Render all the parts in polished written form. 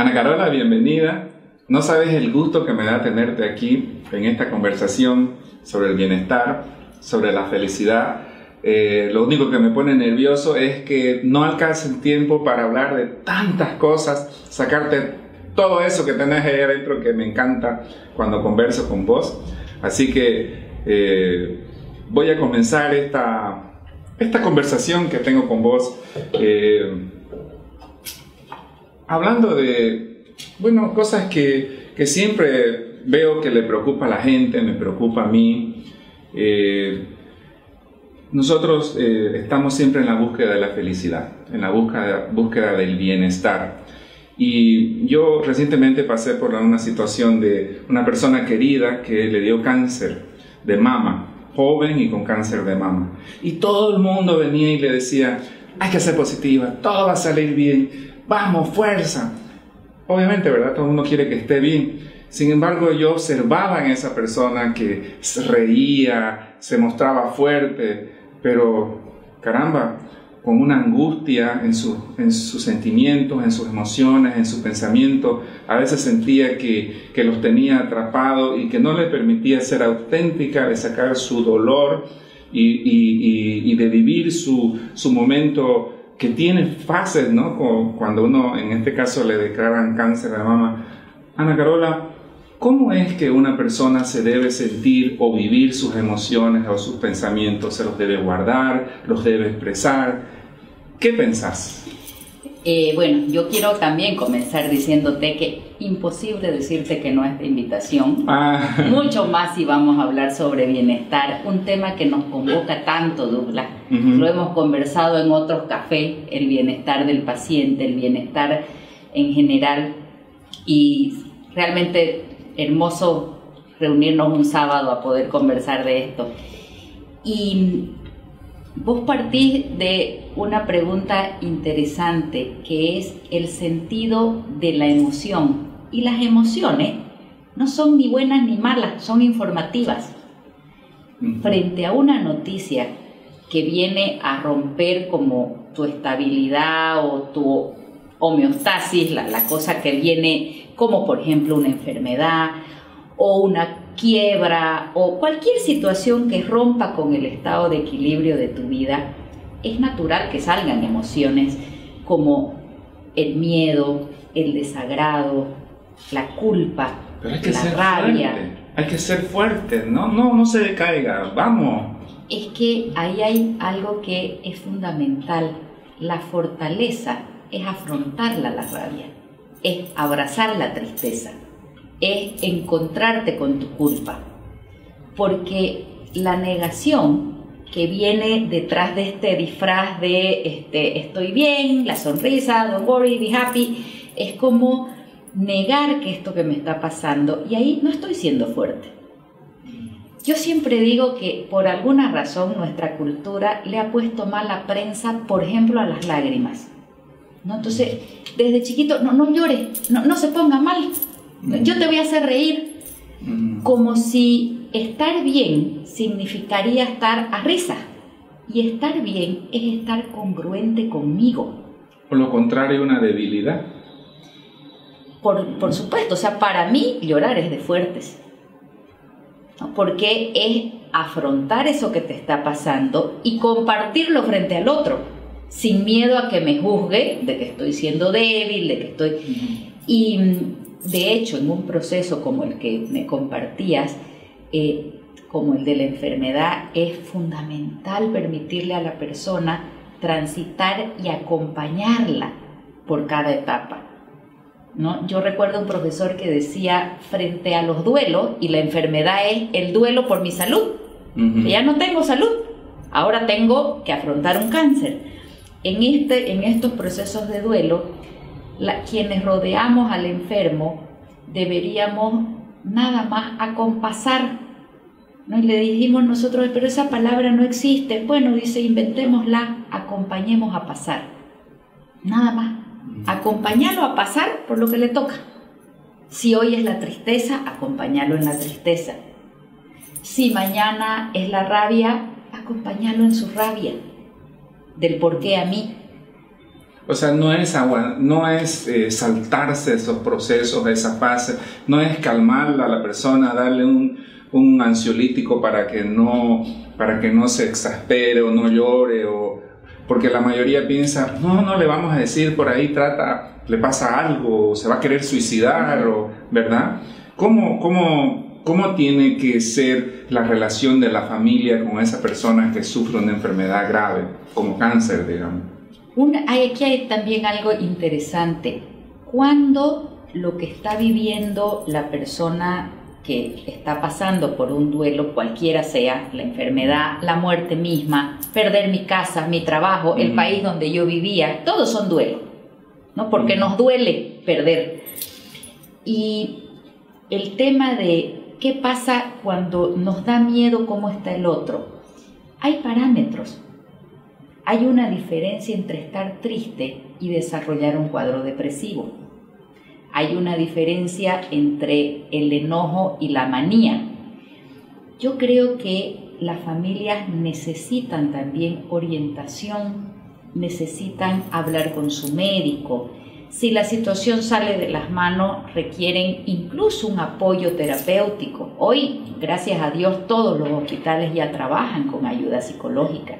Ana Carola, bienvenida. No sabes el gusto que me da tenerte aquí en esta conversación sobre el bienestar, sobre la felicidad. Lo único que me pone nervioso es que no alcance el tiempo para hablar de tantas cosas, sacarte todo eso que tenés ahí adentro que me encanta cuando converso con vos. Así que voy a comenzar esta conversación que tengo con vos hablando de, cosas que siempre veo que le preocupa a la gente, me preocupa a mí. Nosotros estamos siempre en la búsqueda de la felicidad, en la búsqueda del bienestar. Y yo recientemente pasé por una situación de una persona querida que le dio cáncer de mama, joven y con cáncer de mama. Y todo el mundo venía y le decía, hay que ser positiva, todo va a salir bien. Vamos, fuerza. Obviamente, ¿verdad? Todo el mundo quiere que esté bien. Sin embargo, yo observaba en esa persona que se reía, se mostraba fuerte, pero, caramba, con una angustia en sus sentimientos, en sus emociones, en sus pensamientos. A veces sentía que los tenía atrapados y que no le permitía ser auténtica, de sacar su dolor y de vivir su momento que tiene fases, ¿no? Cuando uno, en este caso, le declaran cáncer de mama. Ana Carola, ¿cómo es que una persona se debe sentir o vivir sus emociones o sus pensamientos? ¿Se los debe guardar? ¿Los debe expresar? ¿Qué pensás? Bueno, yo quiero también comenzar diciéndote que imposible decirte que no a esta invitación. Mucho más si vamos a hablar sobre bienestar, un tema que nos convoca tanto, Douglas. Lo hemos conversado en otros cafés, el bienestar del paciente, el bienestar en general. Y realmente hermoso reunirnos un sábado a poder conversar de esto. Y vos partís de una pregunta interesante, que es el sentido de la emoción. Y las emociones no son ni buenas ni malas, son informativas. Frente a una noticia que viene a romper como tu estabilidad o tu homeostasis, la cosa que viene como por ejemplo una enfermedad o una quiebra o cualquier situación que rompa con el estado de equilibrio de tu vida, es natural que salgan emociones como el miedo, el desagrado, la culpa, pero hay que la rabia. Hay que ser fuerte, no se decaiga, vamos. Es que ahí hay algo que es fundamental. La fortaleza es afrontarla, la rabia, es abrazar la tristeza, es encontrarte con tu culpa, porque la negación que viene detrás de este disfraz de estoy bien, la sonrisa, don't worry, be happy, es como negar que esto que me está pasando, y ahí no estoy siendo fuerte. Yo siempre digo que por alguna razón nuestra cultura le ha puesto mala prensa, por ejemplo, a las lágrimas, ¿no? Entonces, desde chiquito, no llores, no se ponga mal, yo te voy a hacer reír, como si estar bien significaría estar a risa, y estar bien es estar congruente conmigo. Por lo contrario, una debilidad. Por supuesto, o sea, para mí llorar es de fuertes, ¿no? Porque es afrontar eso que te está pasando y compartirlo frente al otro, sin miedo a que me juzgue de que estoy siendo débil, de que estoy... Y de hecho, en un proceso como el que me compartías, como el de la enfermedad, es fundamental permitirle a la persona transitar y acompañarla por cada etapa, ¿no? Yo recuerdo un profesor que decía, frente a los duelos, y la enfermedad es el duelo por mi salud, ya no tengo salud, ahora tengo que afrontar un cáncer. En estos procesos de duelo, quienes rodeamos al enfermo deberíamos nada más acompasar, ¿no? Y le dijimos nosotros, pero esa palabra no existe. Bueno, dice, inventémosla, acompañemos a pasar, nada más. Acompañarlo a pasar por lo que le toca. Si hoy es la tristeza, acompañarlo en la tristeza. Si mañana es la rabia, acompañarlo en su rabia, del por qué a mí. O sea, no es saltarse esos procesos, esa fase, no es calmarla a la persona, darle un ansiolítico para que no se exaspere o no llore, porque la mayoría piensa, no le vamos a decir por ahí, le pasa algo, o se va a querer suicidar, ¿verdad? ¿Cómo tiene que ser la relación de la familia con esa persona que sufre una enfermedad grave, como cáncer, digamos? Aquí hay también algo interesante. Cuando lo que está viviendo la persona que está pasando por un duelo, cualquiera sea, la enfermedad, la muerte misma, perder mi casa, mi trabajo, el país donde yo vivía, todos son duelos, ¿no? Porque nos duele perder. Y el tema de qué pasa cuando nos da miedo cómo está el otro, hay parámetros. Hay una diferencia entre estar triste y desarrollar un cuadro depresivo. Hay una diferencia entre el enojo y la manía. Yo creo que las familias necesitan también orientación, necesitan hablar con su médico. Si la situación sale de las manos, requieren incluso un apoyo terapéutico. Hoy, gracias a Dios, todos los hospitales ya trabajan con ayuda psicológica,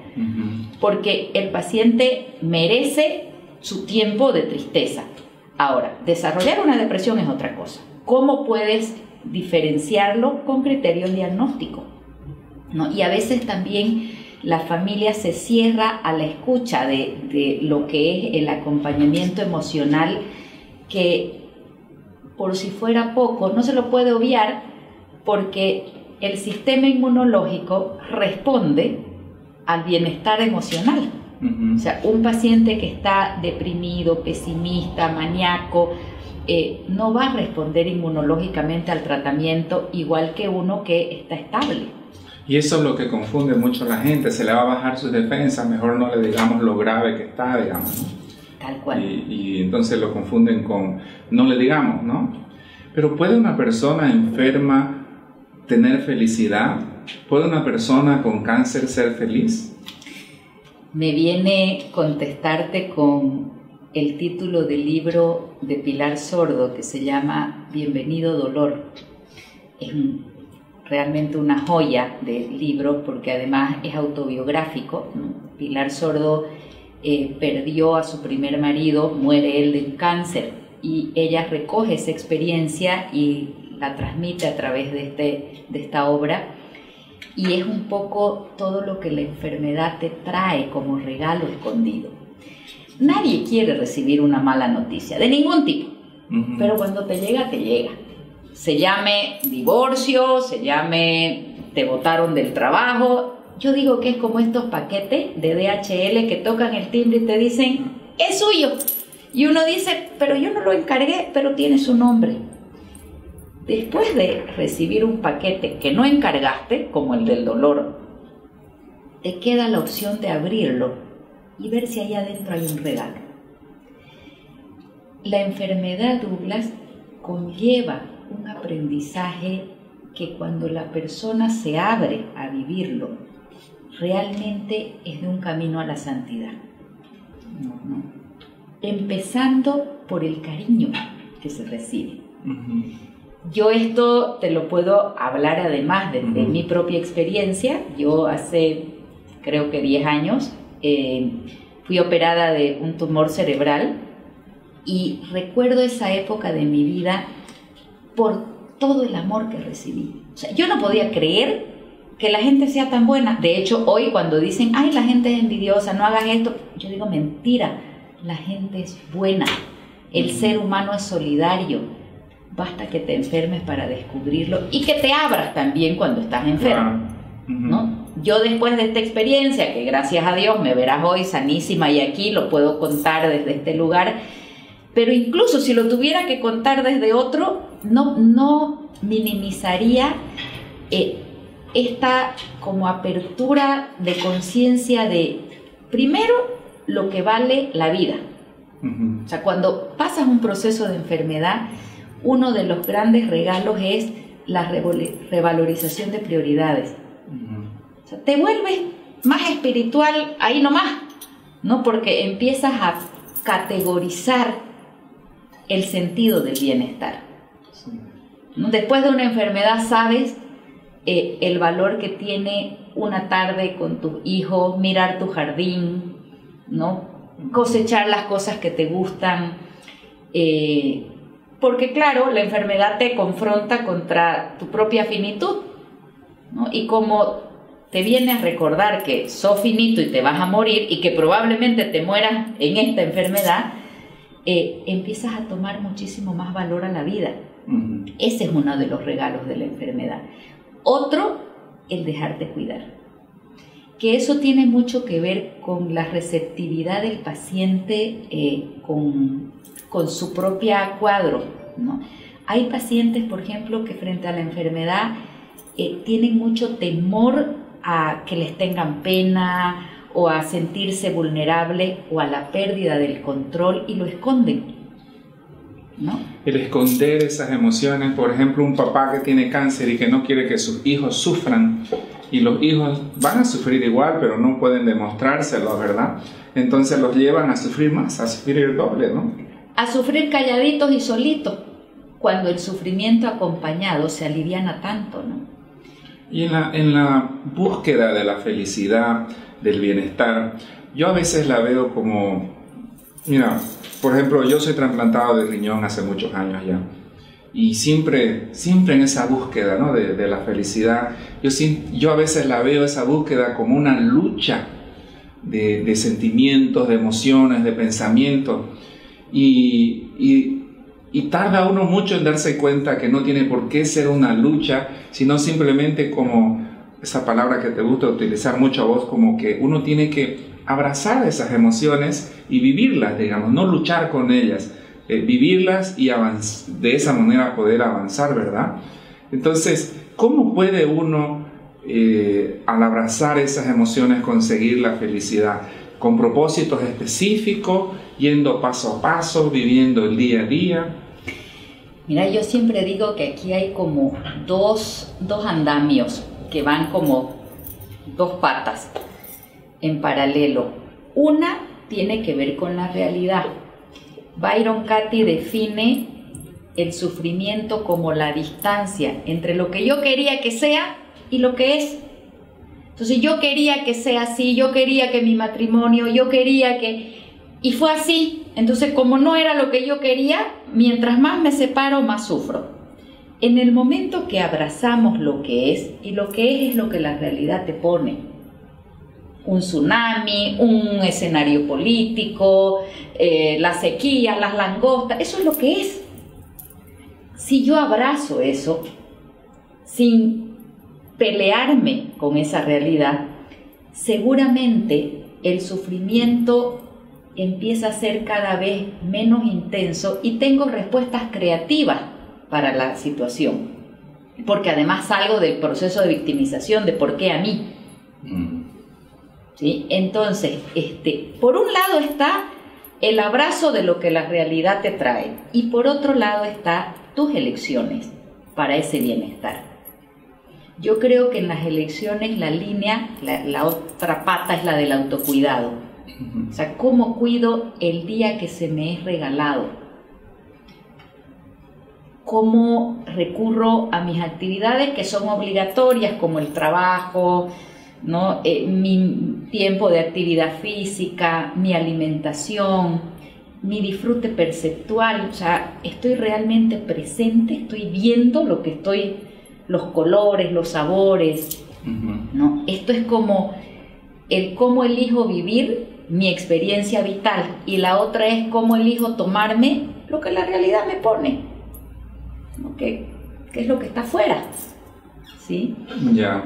porque el paciente merece su tiempo de tristeza. Ahora, desarrollar una depresión es otra cosa. ¿Cómo puedes diferenciarlo? Con criterios diagnósticos, ¿no? Y a veces también la familia se cierra a la escucha de lo que es el acompañamiento emocional, que por si fuera poco no se lo puede obviar, porque el sistema inmunológico responde al bienestar emocional. O sea, un paciente que está deprimido, pesimista, maníaco, no va a responder inmunológicamente al tratamiento igual que uno que está estable. Y eso es lo que confunde mucho a la gente, se le va a bajar sus defensas, mejor no le digamos lo grave que está, digamos, ¿no? Tal cual. Y entonces lo confunden con no le digamos, ¿no? Pero ¿puede una persona enferma tener felicidad? ¿Puede una persona con cáncer ser feliz? Me viene contestarte con el título del libro de Pilar Sordo, que se llama Bienvenido Dolor. Es realmente una joya de libro, porque además es autobiográfico. Pilar Sordo perdió a su primer marido, muere él de un cáncer, y ella recoge esa experiencia y la transmite a través de esta obra. Y es un poco todo lo que la enfermedad te trae como regalo escondido. Nadie quiere recibir una mala noticia, de ningún tipo, pero cuando te llega, te llega. Se llame divorcio, se llame te botaron del trabajo. Yo digo que es como estos paquetes de DHL que tocan el timbre y te dicen, es suyo. Y uno dice, pero yo no lo encargué, pero tiene su nombre. Después de recibir un paquete que no encargaste, como el del dolor, te queda la opción de abrirlo y ver si allá adentro hay un regalo. La enfermedad, Douglas, conlleva un aprendizaje que cuando la persona se abre a vivirlo, realmente es de un camino a la santidad. Empezando por el cariño que se recibe. Yo esto te lo puedo hablar además de mi propia experiencia. Yo hace creo que 10 años fui operada de un tumor cerebral y recuerdo esa época de mi vida por todo el amor que recibí. O sea, yo no podía creer que la gente sea tan buena. De hecho, hoy cuando dicen, ay, la gente es envidiosa, no hagas esto, yo digo, mentira, la gente es buena, el ser humano es solidario. Basta que te enfermes para descubrirlo y que te abras también cuando estás enfermo, ¿no? Yo después de esta experiencia, que gracias a Dios me verás hoy sanísima y aquí lo puedo contar desde este lugar, pero incluso si lo tuviera que contar desde otro, no minimizaría esta como apertura de conciencia de, primero, lo que vale la vida. O sea, cuando pasas un proceso de enfermedad, uno de los grandes regalos es la revalorización de prioridades. O sea, te vuelves más espiritual ahí nomás, ¿no? Porque empiezas categorizar el sentido del bienestar. Después de una enfermedad sabes el valor que tiene una tarde con tus hijos, mirar tu jardín, ¿no? Cosechar las cosas que te gustan, porque claro, la enfermedad te confronta contra tu propia finitud, ¿no? Y como te viene a recordar que sos finito y te vas a morir y que probablemente te mueras en esta enfermedad, empiezas a tomar muchísimo más valor a la vida. Ese es uno de los regalos de la enfermedad. Otro, el dejarte cuidar. Que eso tiene mucho que ver con la receptividad del paciente con su propia cuadro, ¿no? Hay pacientes, por ejemplo, que frente a la enfermedad tienen mucho temor a que les tengan pena o a sentirse vulnerables o a la pérdida del control y lo esconden, ¿no? El esconder esas emociones, por ejemplo, un papá que tiene cáncer y que no quiere que sus hijos sufran, y los hijos van a sufrir igual, pero no pueden demostrárselo, ¿verdad? Entonces los llevan a sufrir más, a sufrir el doble, ¿no? A sufrir calladitos y solitos, cuando el sufrimiento acompañado se aliviana tanto, ¿no? Y en la búsqueda de la felicidad, del bienestar, yo a veces la veo como, mira, por ejemplo, yo soy trasplantado de riñón hace muchos años ya, y siempre en esa búsqueda, ¿no? de la felicidad, yo a veces la veo esa búsqueda como una lucha de sentimientos, de emociones, de pensamientos, y tarda uno mucho en darse cuenta que no tiene por qué ser una lucha, sino simplemente como esa palabra que te gusta utilizar mucho a vos, como que uno tiene que abrazar esas emociones y vivirlas, digamos, no luchar con ellas, vivirlas y de esa manera poder avanzar, ¿verdad? Entonces, ¿cómo puede uno, al abrazar esas emociones, conseguir la felicidad? Con propósitos específicos, yendo paso a paso, viviendo el día a día. Mira, yo siempre digo que aquí hay como dos andamios que van como dos patas en paralelo. Una tiene que ver con la realidad. Byron Katie define el sufrimiento como la distancia entre lo que yo quería que sea y lo que es. Entonces yo quería que sea así, yo quería que mi matrimonio, yo quería que... Y fue así. Entonces como no era lo que yo quería, mientras más me separo, más sufro. En el momento que abrazamos lo que es, y lo que es lo que la realidad te pone, un tsunami, un escenario político, la sequía, las langostas, eso es lo que es. Si yo abrazo eso, sin pelearme con esa realidad, seguramente el sufrimiento empieza a ser cada vez menos intenso y tengo respuestas creativas para la situación, porque además salgo del proceso de victimización de por qué a mí. ¿Sí? Entonces, por un lado está el abrazo de lo que la realidad te trae y por otro lado está tus elecciones para ese bienestar. Yo creo que en las elecciones la línea, la otra pata es la del autocuidado. O sea, ¿cómo cuido el día que se me es regalado? ¿Cómo recurro a mis actividades que son obligatorias, como el trabajo, ¿no? Mi tiempo de actividad física, mi alimentación, mi disfrute perceptual? O sea, estoy realmente presente, estoy viendo lo que estoy, los colores, los sabores, ¿no? Esto es como el cómo elijo vivir mi experiencia vital, y la otra es cómo elijo tomarme lo que la realidad me pone, ¿no? ¿Qué es lo que está afuera? ¿Sí? Ya,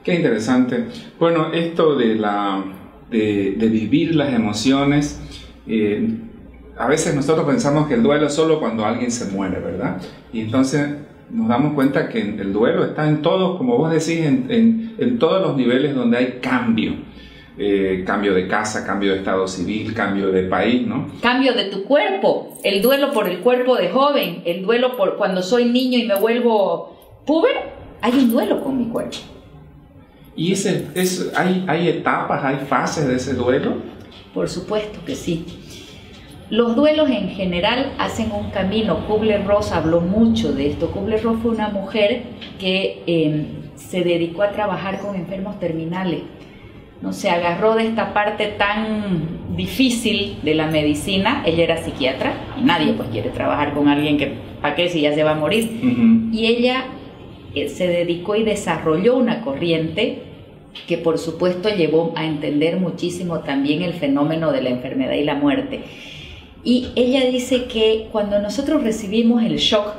qué interesante. Bueno, esto de vivir las emociones, a veces nosotros pensamos que el duelo es solo cuando alguien se muere, ¿verdad? Y entonces nos damos cuenta que el duelo está en todos, como vos decís, en todos los niveles donde hay cambio. Cambio de casa, cambio de estado civil, cambio de país, ¿no? Cambio de tu cuerpo, el duelo por el cuerpo de joven, el duelo por cuando soy niño y me vuelvo puber, hay un duelo con mi cuerpo. ¿Y hay etapas, hay fases de ese duelo? Por supuesto que sí. Los duelos en general hacen un camino. Kubler-Ross habló mucho de esto. Kubler-Ross fue una mujer que se dedicó a trabajar con enfermos terminales. No se agarró de esta parte tan difícil de la medicina. Ella era psiquiatra y nadie pues quiere trabajar con alguien que, ¿para qué si ya se va a morir? Y ella se dedicó y desarrolló una corriente que por supuesto llevó a entender muchísimo también el fenómeno de la enfermedad y la muerte. Y ella dice que cuando nosotros recibimos el shock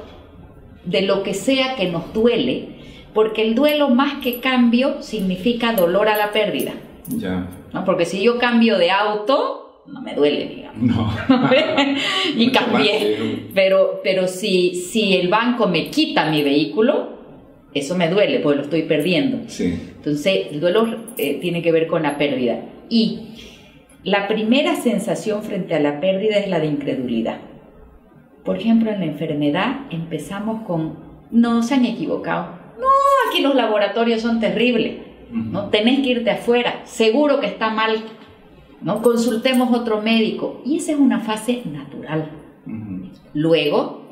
de lo que sea que nos duele, porque el duelo más que cambio significa dolor a la pérdida. Ya. ¿No? Porque si yo cambio de auto, no me duele, digamos. No. Y cambié. Pero si el banco me quita mi vehículo, eso me duele porque lo estoy perdiendo. Sí. Entonces, el duelo tiene que ver con la pérdida. Y la primera sensación frente a la pérdida es la de incredulidad. Por ejemplo, en la enfermedad empezamos con, no, se han equivocado. No, aquí los laboratorios son terribles. ¿No? Tenés que irte afuera. Seguro que está mal. ¿No? Consultemos otro médico. Y esa es una fase natural. Luego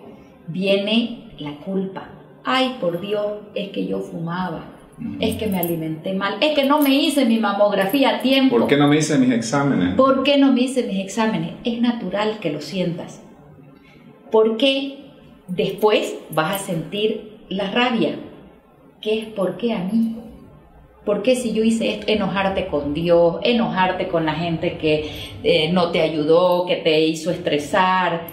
viene la culpa. Ay, por Dios, es que yo fumaba. Es que me alimenté mal, es que no me hice mi mamografía a tiempo. ¿Por qué no me hice mis exámenes? ¿Por qué no me hice mis exámenes? Es natural que lo sientas. Porque después vas a sentir la rabia. ¿Qué es por qué a mí? ¿Por qué si yo hice esto? Enojarte con Dios, enojarte con la gente que no te ayudó, que te hizo estresar.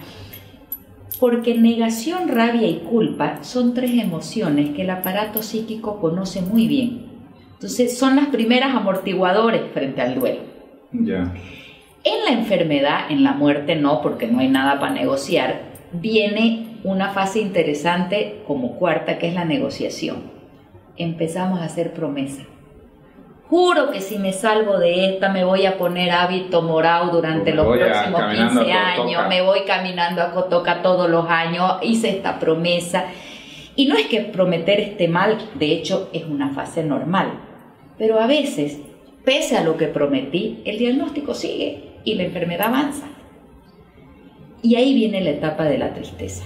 Porque negación, rabia y culpa son tres emociones que el aparato psíquico conoce muy bien. Entonces son las primeras amortiguadores frente al duelo. Ya. En la enfermedad, en la muerte no, porque no hay nada para negociar, viene una fase interesante como cuarta, que es la negociación. Empezamos a hacer promesas. Juro que si me salvo de esta me voy a poner hábito morado durante los próximos 15 años, me voy caminando a Cotoca todos los años, hice esta promesa. Y no es que prometer esté mal, de hecho es una fase normal, pero a veces, pese a lo que prometí, el diagnóstico sigue y la enfermedad avanza. Y ahí viene la etapa de la tristeza,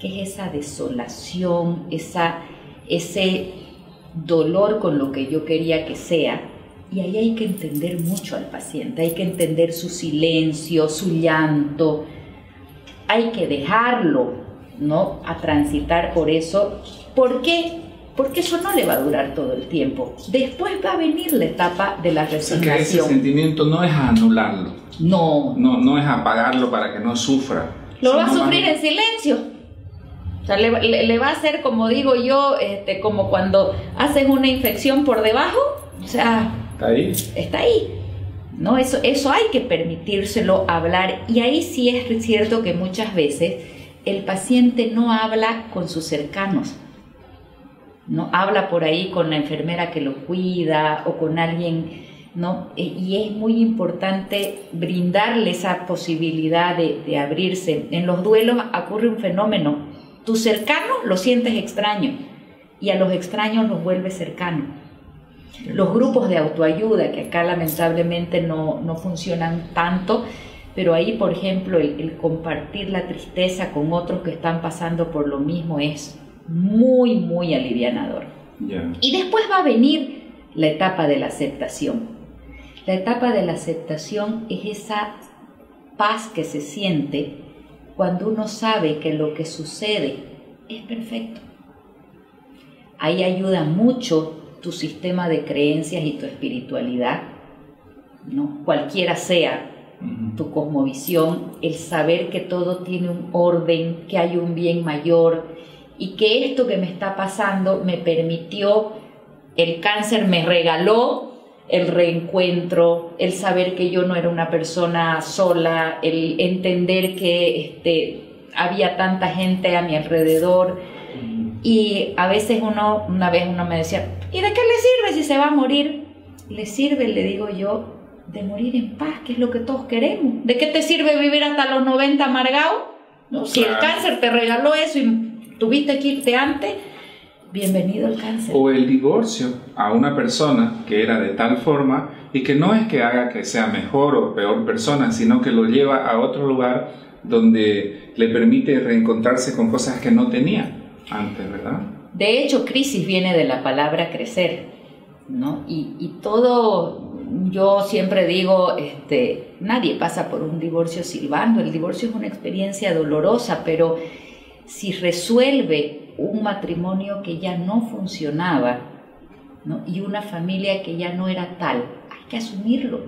que es esa desolación, ese dolor con lo que yo quería que sea, y ahí hay que entender mucho al paciente, hay que entender su silencio, su llanto, hay que dejarlo, ¿no?, a transitar por eso. ¿Por qué? Porque eso no le va a durar todo el tiempo. Después va a venir la etapa de la resignación. O sea, que ese sentimiento no es anularlo. No es apagarlo para que no sufra. Lo va a sufrir en silencio. O sea, le va a hacer, como digo yo, como cuando haces una infección por debajo, o sea, está ahí, ¿no? Eso hay que permitírselo hablar, y ahí sí es cierto que muchas veces el paciente no habla con sus cercanos, no habla por ahí con la enfermera que lo cuida o con alguien, ¿no? Y es muy importante brindarle esa posibilidad de abrirse. En los duelos ocurre un fenómeno. Tus cercanos los sientes extraños y a los extraños los vuelves cercanos. Los grupos de autoayuda, que acá lamentablemente no funcionan tanto, pero ahí, por ejemplo, el compartir la tristeza con otros que están pasando por lo mismo es muy, muy alivianador. Yeah. Y después va a venir la etapa de la aceptación. La etapa de la aceptación es esa paz que se siente cuando uno sabe que lo que sucede es perfecto. Ahí ayuda mucho tu sistema de creencias y tu espiritualidad, ¿no? Cualquiera sea tu cosmovisión, el saber que todo tiene un orden, que hay un bien mayor y que esto que me está pasando me permitió, el cáncer me regaló el reencuentro, el saber que yo no era una persona sola, el entender que había tanta gente a mi alrededor. Y a veces una vez uno me decía, ¿y de qué le sirve si se va a morir? Le sirve, le digo yo, de morir en paz, que es lo que todos queremos. ¿De qué te sirve vivir hasta los 90 amargado? ¿No? Si el cáncer te regaló eso y tuviste que irte antes, bienvenido el cáncer. O el divorcio a una persona que era de tal forma y que no es que haga que sea mejor o peor persona, sino que lo lleva a otro lugar donde le permite reencontrarse con cosas que no tenía antes, ¿verdad? De hecho, crisis viene de la palabra crecer, ¿no? Y todo, yo siempre digo, nadie pasa por un divorcio silbando. El divorcio es una experiencia dolorosa, pero si resuelve un matrimonio que ya no funcionaba, ¿no? Y una familia que ya no era tal, hay que asumirlo.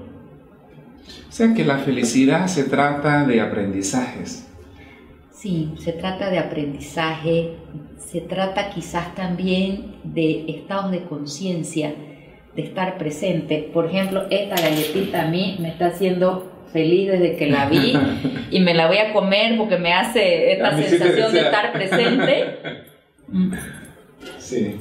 O sea que la felicidad se trata de aprendizajes. Sí, se trata de aprendizaje, se trata quizás también de estados de conciencia, de estar presente. Por ejemplo, esta galletita a mí me está haciendo feliz desde que la vi y me la voy a comer porque me hace esta sensación de estar presente. Sí.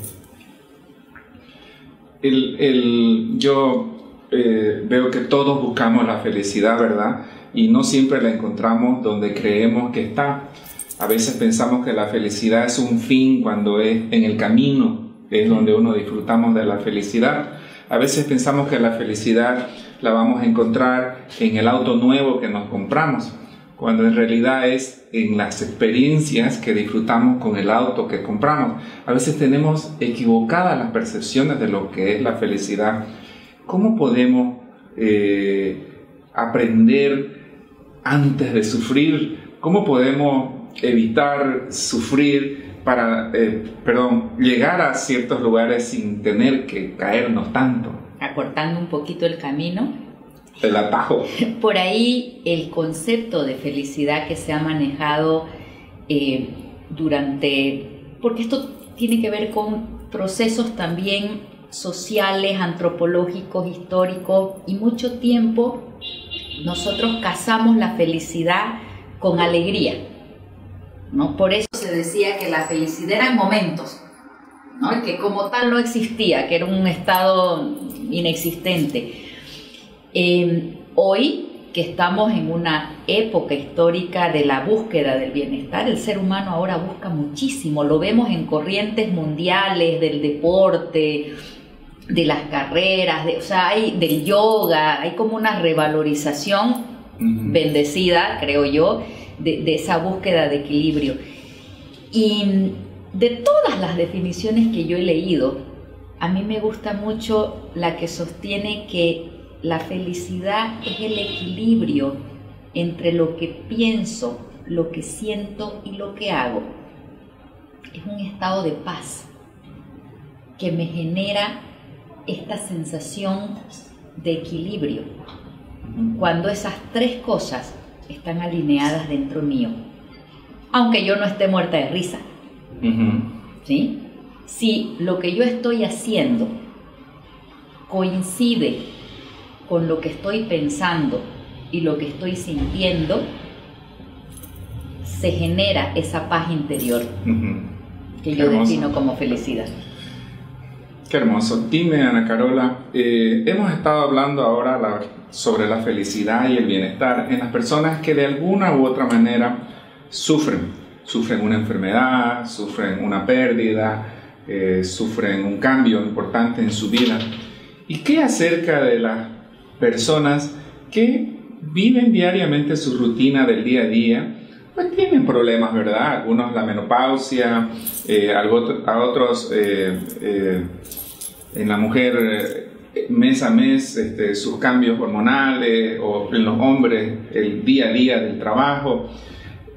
Yo veo que todos buscamos la felicidad, ¿verdad? Y no siempre la encontramos donde creemos que está. A veces pensamos que la felicidad es un fin cuando es en el camino, es donde uno disfrutamos de la felicidad. A veces pensamos que la felicidad la vamos a encontrar en el auto nuevo que nos compramos, cuando en realidad es en las experiencias que disfrutamos con el auto que compramos. A veces tenemos equivocadas las percepciones de lo que es la felicidad. ¿Cómo podemos aprender antes de sufrir? ¿Cómo podemos evitar sufrir para llegar a ciertos lugares sin tener que caernos tanto? Acortando un poquito el camino. El atajo. Por ahí el concepto de felicidad que se ha manejado porque esto tiene que ver con procesos también sociales, antropológicos, históricos, y mucho tiempo nosotros casamos la felicidad con alegría, ¿no? Por eso se decía que la felicidad eran momentos, ¿no? Y que como tal no existía, que era un estado inexistente. Hoy que estamos en una época histórica de la búsqueda del bienestar, el ser humano ahora busca muchísimo, lo vemos en corrientes mundiales del deporte, de las carreras, hay del yoga, hay como una revalorización bendecida, creo yo, de esa búsqueda de equilibrio. Y de todas las definiciones que yo he leído, a mí me gusta mucho la que sostiene que la felicidad es el equilibrio entre lo que pienso, lo que siento y lo que hago. Es un estado de paz que me genera esta sensación de equilibrio cuando esas tres cosas están alineadas dentro mío, aunque yo no esté muerta de risa. ¿Sí? Si lo que yo estoy haciendo coincide con lo que estoy pensando y lo que estoy sintiendo, se genera esa paz interior que yo defino como felicidad. Qué hermoso. Dime, Ana Carola, hemos estado hablando ahora sobre la felicidad y el bienestar en las personas que de alguna u otra manera sufren una enfermedad, sufren una pérdida, sufren un cambio importante en su vida. ¿Y qué acerca de las personas que viven diariamente su rutina del día a día? Pues tienen problemas, ¿verdad? Algunos la menopausia, a otros en la mujer mes a mes sus cambios hormonales, o en los hombres el día a día del trabajo,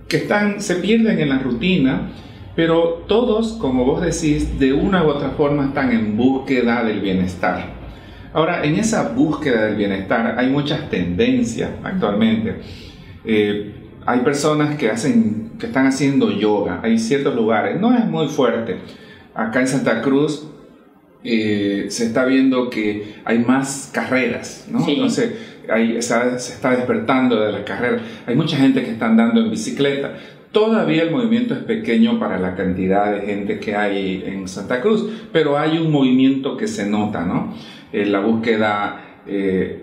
que se pierden en la rutina, pero todos, como vos decís, de una u otra forma están en búsqueda del bienestar. Ahora, en esa búsqueda del bienestar hay muchas tendencias actualmente. Hay personas que están haciendo yoga, hay ciertos lugares, no es muy fuerte. Acá en Santa Cruz se está viendo que hay más carreras, ¿no? Sí. Entonces se está despertando de las carreras. Hay mucha gente que está andando en bicicleta. Todavía el movimiento es pequeño para la cantidad de gente que hay en Santa Cruz, pero hay un movimiento que se nota, ¿no? La búsqueda de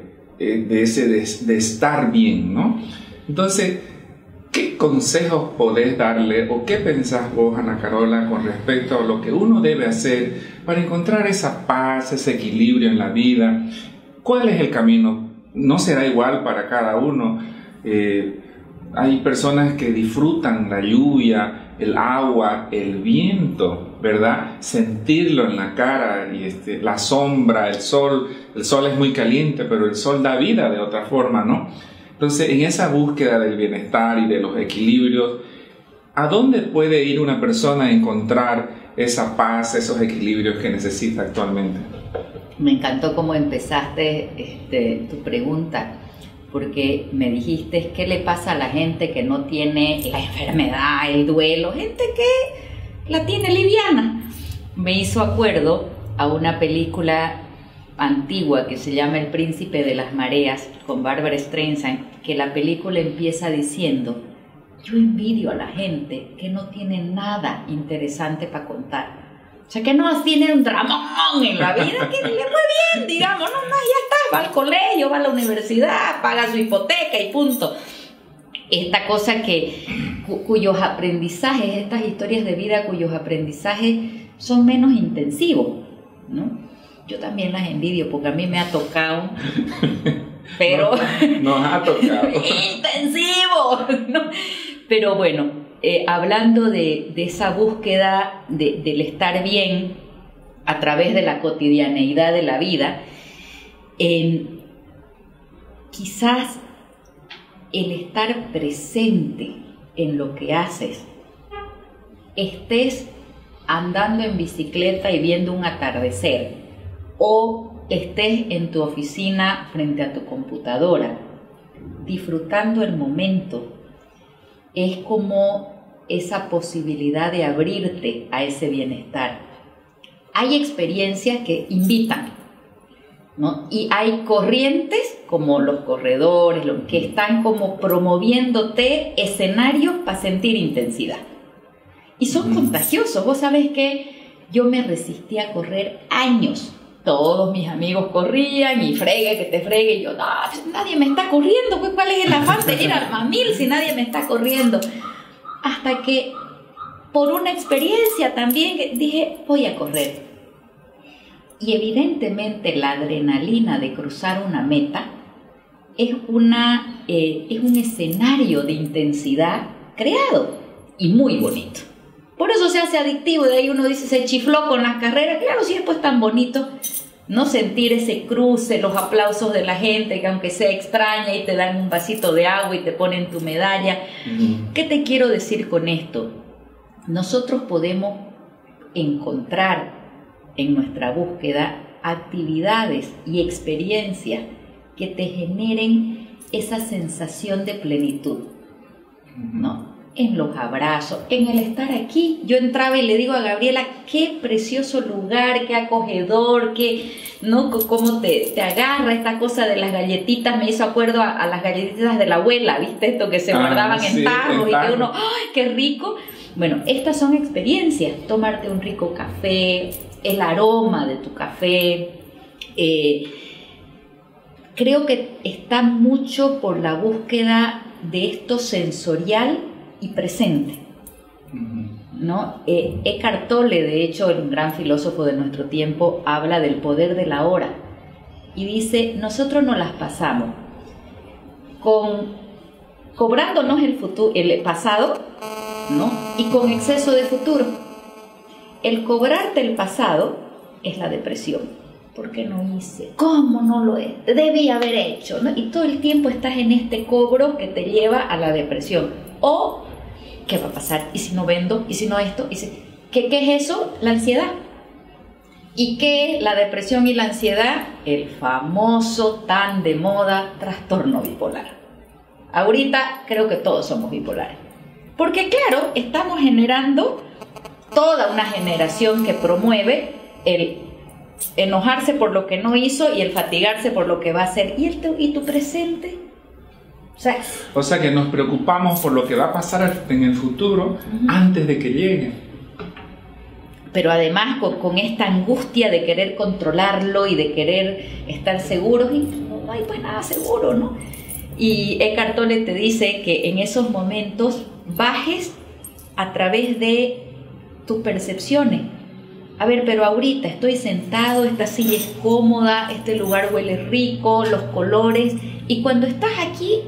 estar bien, ¿no? Entonces, ¿qué consejos podés darle o qué pensás vos, Ana Carola, con respecto a lo que uno debe hacer para encontrar esa paz, ese equilibrio en la vida? ¿Cuál es el camino? No será igual para cada uno. Hay personas que disfrutan la lluvia, el agua, el viento, ¿verdad? Sentirlo en la cara y la sombra, el sol. El sol es muy caliente, pero el sol da vida de otra forma, ¿no? Entonces, en esa búsqueda del bienestar y de los equilibrios, ¿a dónde puede ir una persona a encontrar esa paz, esos equilibrios que necesita actualmente? Me encantó cómo empezaste tu pregunta, porque me dijiste qué le pasa a la gente que no tiene la enfermedad, el duelo, gente que la tiene liviana. Me hizo acuerdo a una película antigua que se llama El Príncipe de las Mareas, con Barbra Streisand, que la película empieza diciendo: yo envidio a la gente que no tiene nada interesante para contar. O sea, que no tiene un dramón en la vida, que le fue bien, digamos, no, ya está, va al colegio, va a la universidad, paga su hipoteca y punto. Esta cosa cuyos aprendizajes, estas historias de vida cuyos aprendizajes son menos intensivos, ¿no? Yo también las envidio porque a mí me ha tocado, pero... Nos ha tocado. ¡Intensivo! ¿No? Pero bueno, hablando de esa búsqueda del estar bien a través de la cotidianeidad de la vida, quizás el estar presente en lo que haces, estés andando en bicicleta y viendo un atardecer, o estés en tu oficina frente a tu computadora, disfrutando el momento, es como esa posibilidad de abrirte a ese bienestar. Hay experiencias que invitan, ¿no? Y hay corrientes como los corredores, que están como promoviéndote escenarios para sentir intensidad. Y son contagiosos. Vos sabés que yo me resistí a correr años. Todos mis amigos corrían y fregue que te fregue. Y yo, no, nadie me está corriendo. Pues, ¿cuál es el afán de ir a 1000 si nadie me está corriendo? Hasta que por una experiencia también dije, voy a correr. Y evidentemente la adrenalina de cruzar una meta es un escenario de intensidad creado y muy bonito. Por eso se hace adictivo, de ahí uno dice, se chifló con las carreras. Claro, si después tan bonito, no sentir ese cruce, los aplausos de la gente, que aunque sea extraña y te dan un vasito de agua y te ponen tu medalla. ¿Qué te quiero decir con esto? Nosotros podemos encontrar en nuestra búsqueda actividades y experiencias que te generen esa sensación de plenitud, ¿no? En los abrazos, en el estar aquí. Yo entraba y le digo a Gabriela, qué precioso lugar, qué acogedor, ¿no? Cómo te agarra esta cosa de las galletitas. Me hizo acuerdo a las galletitas de la abuela, ¿viste? Esto que se guardaban en tarros y que uno, ¡ay, qué rico! Bueno, estas son experiencias. Tomarte un rico café, el aroma de tu café. Creo que está mucho por la búsqueda de esto sensorial y presente, ¿no? Eckhart Tolle, de hecho, un gran filósofo de nuestro tiempo, habla del poder de la hora y dice, nosotros nos las pasamos cobrándonos el pasado, ¿no? Y con exceso de futuro. El cobrarte el pasado es la depresión. ¿Por qué no hice? ¿Cómo no lo he? Debí haber hecho, ¿no? Y todo el tiempo estás en este cobro que te lleva a la depresión. O, ¿qué va a pasar? ¿Y si no vendo? ¿Y si no esto? ¿Qué es eso? La ansiedad. ¿Y qué es la depresión y la ansiedad? El famoso, tan de moda, trastorno bipolar. Ahorita creo que todos somos bipolares. Porque claro, estamos generando toda una generación que promueve el enojarse por lo que no hizo y el fatigarse por lo que va a hacer. ¿Y tu presente? O sea que nos preocupamos por lo que va a pasar en el futuro antes de que llegue. Pero además con esta angustia de querer controlarlo y de querer estar seguros, y no hay pues nada seguro, ¿no? Y Eckhart Tolle te dice que en esos momentos bajes a través de tus percepciones. A ver, pero ahorita estoy sentado, esta silla es cómoda, este lugar huele rico, los colores, y cuando estás aquí,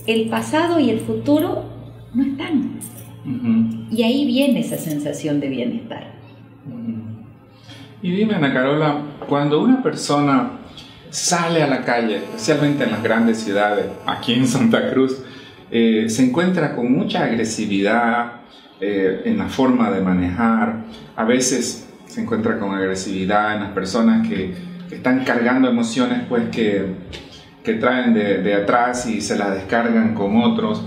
el pasado y el futuro no están. Y ahí viene esa sensación de bienestar. Y dime, Ana Carola, cuando una persona sale a la calle, especialmente en las grandes ciudades, aquí en Santa Cruz, se encuentra con mucha agresividad en la forma de manejar, a veces se encuentra con agresividad en las personas que están cargando emociones pues que traen de atrás y se las descargan con otros.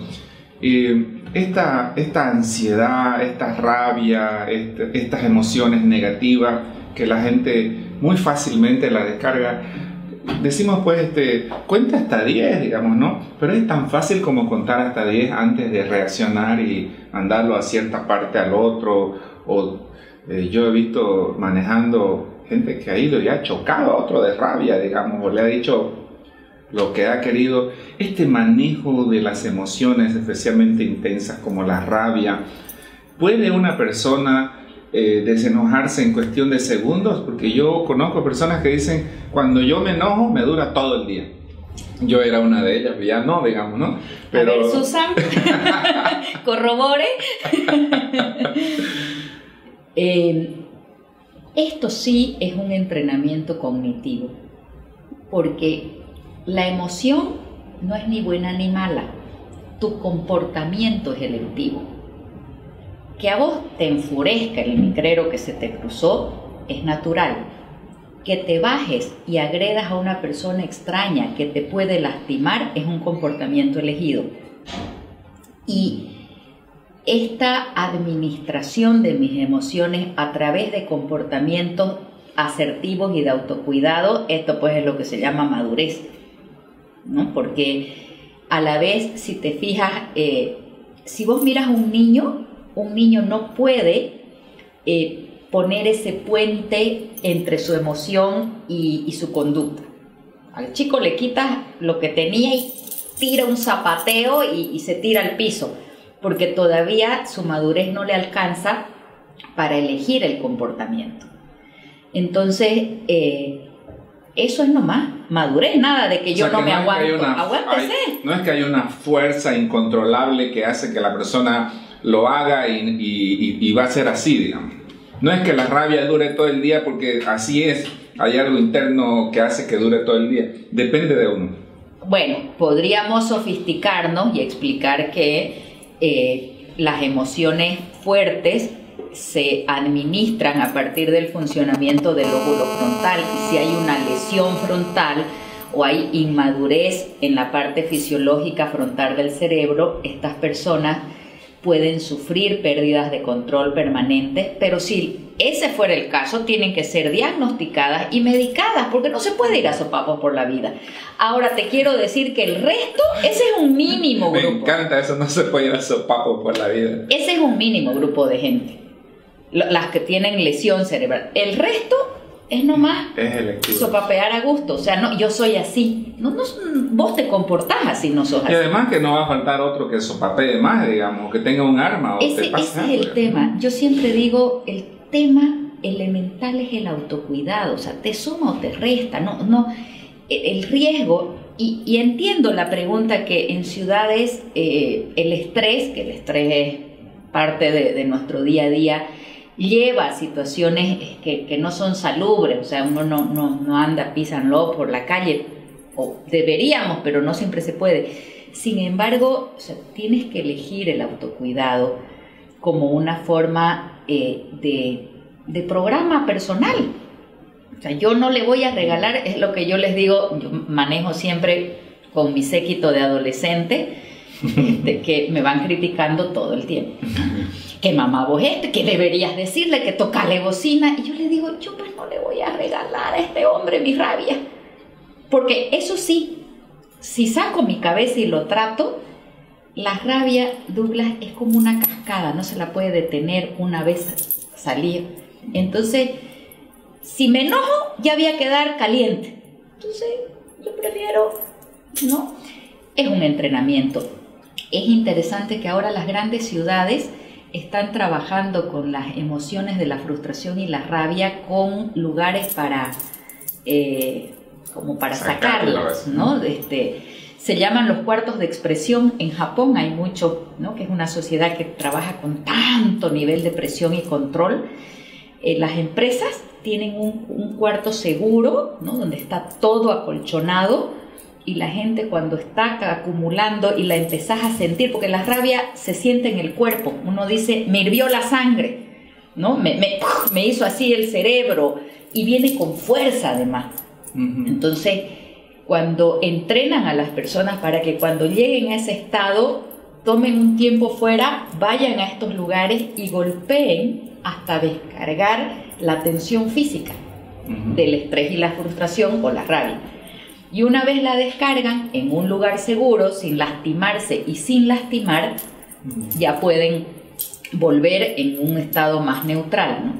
Esta ansiedad, esta rabia, estas emociones negativas que la gente muy fácilmente la descarga, decimos pues cuenta hasta 10, digamos, ¿no? Pero es tan fácil como contar hasta 10 antes de reaccionar y mandarlo a cierta parte al otro. Yo he visto manejando gente que ha ido y ha chocado a otro de rabia, digamos, o le ha dicho lo que ha querido. Este manejo de las emociones especialmente intensas como la rabia, ¿puede una persona desenojarse en cuestión de segundos? Porque yo conozco personas que dicen, cuando yo me enojo me dura todo el día. Yo era una de ellas, ya no, digamos, ¿no? Pero... A ver, Susan, corrobore. Esto sí es un entrenamiento cognitivo, porque la emoción no es ni buena ni mala, tu comportamiento es electivo. Que a vos te enfurezca el micrero que se te cruzó es natural. Que te bajes y agredas a una persona extraña que te puede lastimar es un comportamiento elegido. Y esta administración de mis emociones a través de comportamientos asertivos y de autocuidado, esto pues es lo que se llama madurez, ¿no? Porque a la vez, si te fijas, si vos miras a un niño no puede poner ese puente entre su emoción y su conducta. Al chico le quitas lo que tenía y tira un zapateo y se tira al piso, porque todavía su madurez no le alcanza para elegir el comportamiento. Entonces, eso es nomás madurez, nada de que yo no me aguanto. Aguántese. No es que haya una fuerza incontrolable que hace que la persona lo haga y va a ser así, digamos. No es que la rabia dure todo el día porque así es, hay algo interno que hace que dure todo el día. Depende de uno. Bueno, podríamos sofisticarnos y explicar que las emociones fuertes se administran a partir del funcionamiento del lóbulo frontal, y si hay una lesión frontal o hay inmadurez en la parte fisiológica frontal del cerebro, estas personas pueden sufrir pérdidas de control permanentes, pero si ese fuera el caso, tienen que ser diagnosticadas y medicadas, porque no se puede ir a sopapos por la vida. Ahora te quiero decir que el resto, ese es un mínimo grupo. Me encanta eso, no se puede ir a sopapos por la vida. Ese es un mínimo grupo de gente, las que tienen lesión cerebral. El resto es nomás sopapear a gusto. O sea, no, yo soy así. No, vos te comportás así, no sos así. Y además que no va a faltar otro que sopapee más, digamos, que tenga un arma o ese es el tema. Yo siempre digo, el tema elemental es el autocuidado. O sea, te suma o te resta. No, el riesgo. Y entiendo la pregunta que en ciudades el estrés, que el estrés es parte de nuestro día a día, lleva a situaciones que no son salubres. O sea, uno no anda písanlo por la calle, o deberíamos, pero no siempre se puede. Sin embargo, o sea, tienes que elegir el autocuidado como una forma de programa personal. O sea, yo no le voy a regalar, es lo que yo les digo, yo manejo siempre con mi séquito de adolescente, que me van criticando todo el tiempo. Que mamá vos que deberías decirle, que tocale bocina. Y yo le digo, yo pues no le voy a regalar a este hombre mi rabia. Porque eso sí, si saco mi cabeza y lo trato, la rabia, Douglas, es como una cascada, no se la puede detener una vez salir. Entonces, si me enojo, ya voy a quedar caliente. Entonces, yo prefiero, ¿no? es un entrenamiento. Es interesante que ahora las grandes ciudades están trabajando con las emociones de la frustración y la rabia con lugares para como para sacarlas, ¿no? Se llaman los cuartos de expresión. En Japón hay mucho, ¿no? Que es una sociedad que trabaja con tanto nivel de presión y control. Las empresas tienen un cuarto seguro, ¿no? Donde está todo acolchonado, y la gente cuando está acumulando y la empezás a sentir, porque la rabia se siente en el cuerpo, uno dice, me hirvió la sangre, ¿no? Me hizo así el cerebro, y viene con fuerza además. Entonces, cuando entrenan a las personas para que cuando lleguen a ese estado, tomen un tiempo fuera, vayan a estos lugares y golpeen hasta descargar la tensión física del estrés y la frustración o la rabia. Y una vez la descargan en un lugar seguro, sin lastimarse y sin lastimar, ya pueden volver en un estado más neutral, ¿no?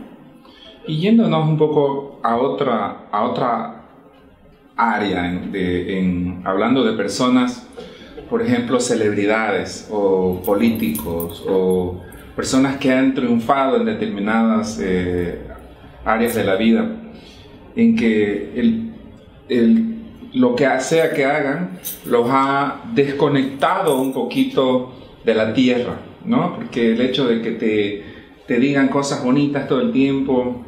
Y yéndonos un poco a otra área, hablando de personas, por ejemplo, celebridades o políticos o personas que han triunfado en determinadas áreas de la vida, en que lo que sea que hagan los ha desconectado un poquito de la tierra, ¿no? Porque el hecho de que te digan cosas bonitas todo el tiempo,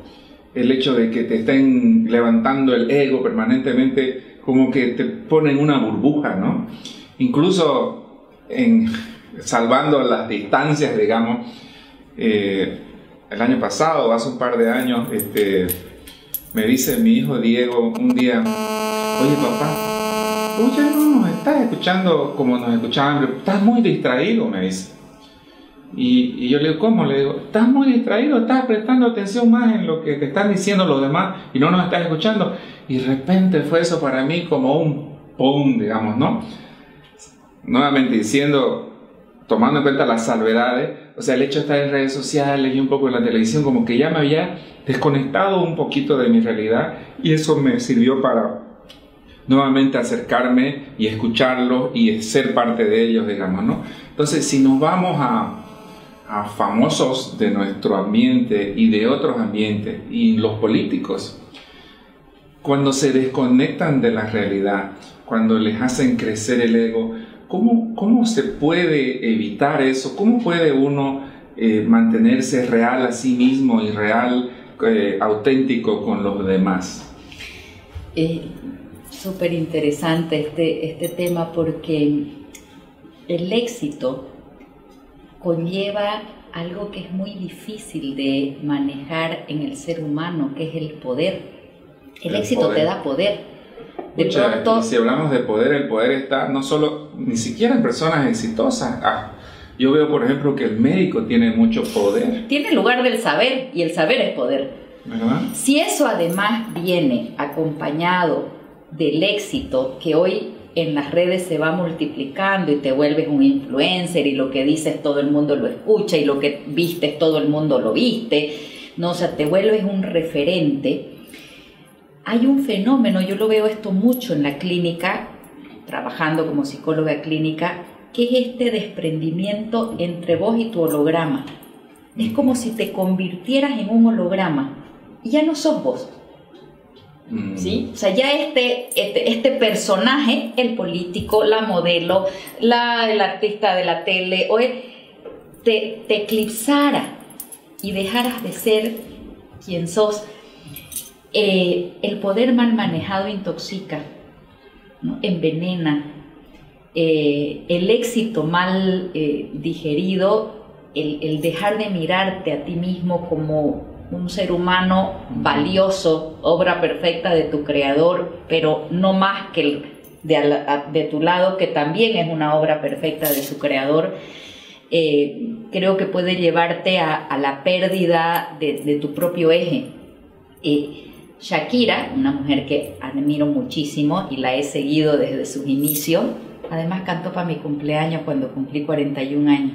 el hecho de que te estén levantando el ego permanentemente, como que te ponen una burbuja, ¿no? Incluso salvando las distancias, digamos, el año pasado, hace un par de años, me dice mi hijo Diego un día, oye papá, tú ya no nos estás escuchando como nos escuchaban, estás muy distraído, me dice. Y yo le digo, ¿cómo? Le digo, estás muy distraído, estás prestando atención más en lo que te están diciendo los demás y no nos estás escuchando. Y de repente fue eso para mí como un pum, digamos, ¿no? Nuevamente tomando en cuenta las salvedades, o sea, el hecho de estar en redes sociales y un poco en la televisión, como que ya me había desconectado un poquito de mi realidad, y eso me sirvió para nuevamente acercarme y escucharlos y ser parte de ellos, digamos, ¿no? Entonces, si nos vamos a famosos de nuestro ambiente y de otros ambientes, y los políticos, cuando se desconectan de la realidad, cuando les hacen crecer el ego, ¿cómo se puede evitar eso? ¿Cómo puede uno mantenerse real a sí mismo y real, auténtico con los demás? Súper interesante este tema, porque el éxito conlleva algo que es muy difícil de manejar en el ser humano, que es el poder. El éxito te da poder. Pronto, si hablamos de poder, el poder está ni siquiera en personas exitosas. Yo veo, por ejemplo, que el médico tiene mucho poder. Tiene el lugar del saber, y el saber es poder. ¿Verdad? Si eso además viene acompañado del éxito, que hoy en las redes se va multiplicando y te vuelves un influencer, y lo que dices todo el mundo lo escucha, y lo que vistes todo el mundo lo viste, ¿no? O sea, te vuelves un referente. Hay un fenómeno, yo lo veo esto mucho en la clínica, trabajando como psicóloga clínica, que es este desprendimiento entre vos y tu holograma. Es como si te convirtieras en un holograma y ya no sos vos. ¿Sí? O sea, ya este personaje, el político, la modelo, el artista de la tele, te eclipsara y dejaras de ser quien sos. El poder mal manejado intoxica, ¿no? Envenena. El éxito mal digerido, el dejar de mirarte a ti mismo como un ser humano valioso, obra perfecta de tu creador, pero no más que el de tu lado, que también es una obra perfecta de su creador, creo que puede llevarte a la pérdida de tu propio eje. Shakira, una mujer que admiro muchísimo y la he seguido desde sus inicios, además cantó para mi cumpleaños cuando cumplí 41 años.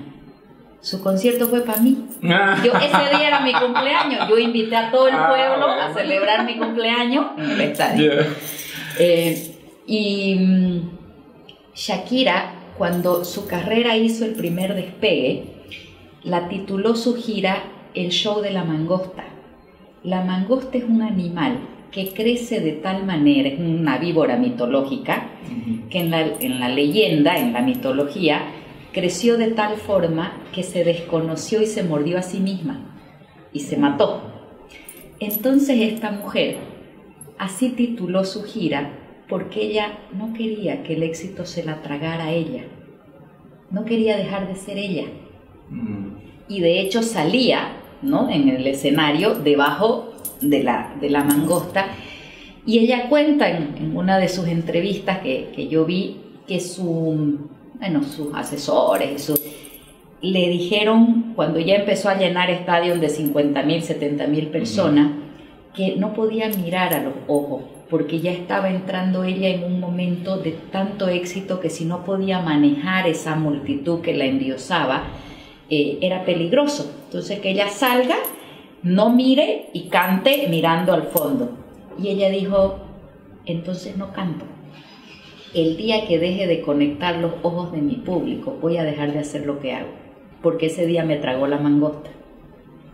Su concierto fue para mí. Ese día era mi cumpleaños. Yo invité a todo el pueblo a celebrar mi cumpleaños en el estadio. Y Shakira, cuando su carrera hizo el primer despegue, la tituló su gira El show de la mangosta. La mangosta es un animal que crece de tal manera, es una víbora mitológica, que en la leyenda, en la mitología, creció de tal forma que se desconoció y se mordió a sí misma y se mató. Entonces esta mujer así tituló su gira porque ella no quería que el éxito se la tragara a ella, no quería dejar de ser ella. Y de hecho salía, ¿no?, en el escenario debajo de la mangosta, y ella cuenta en una de sus entrevistas que yo vi que sus asesores le dijeron, cuando ya empezó a llenar estadios de 50.000, 70.000 personas, que no podía mirar a los ojos porque ya estaba entrando ella en un momento de tanto éxito que si no podía manejar esa multitud que la endiosaba, era peligroso. Entonces que ella salga, no mire y cante mirando al fondo. Y ella dijo, entonces no canto. El día que deje de conectar los ojos de mi público, voy a dejar de hacer lo que hago, porque ese día me tragó la mangosta.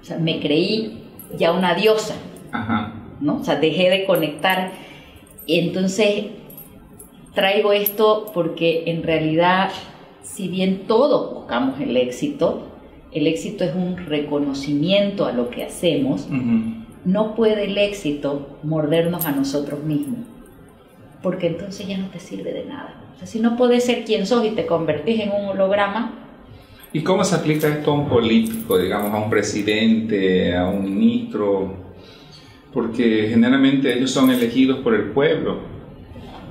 O sea, me creí ya una diosa. Ajá. ¿No? O sea, dejé de conectar. Y entonces traigo esto porque en realidad, si bien todos buscamos el éxito es un reconocimiento a lo que hacemos, no puede el éxito mordernos a nosotros mismos, porque entonces ya no te sirve de nada. O sea, si no podés ser quien sos y te convertís en un holograma. ¿Y cómo se aplica esto a un político, digamos, a un presidente, a un ministro? Porque generalmente ellos son elegidos por el pueblo,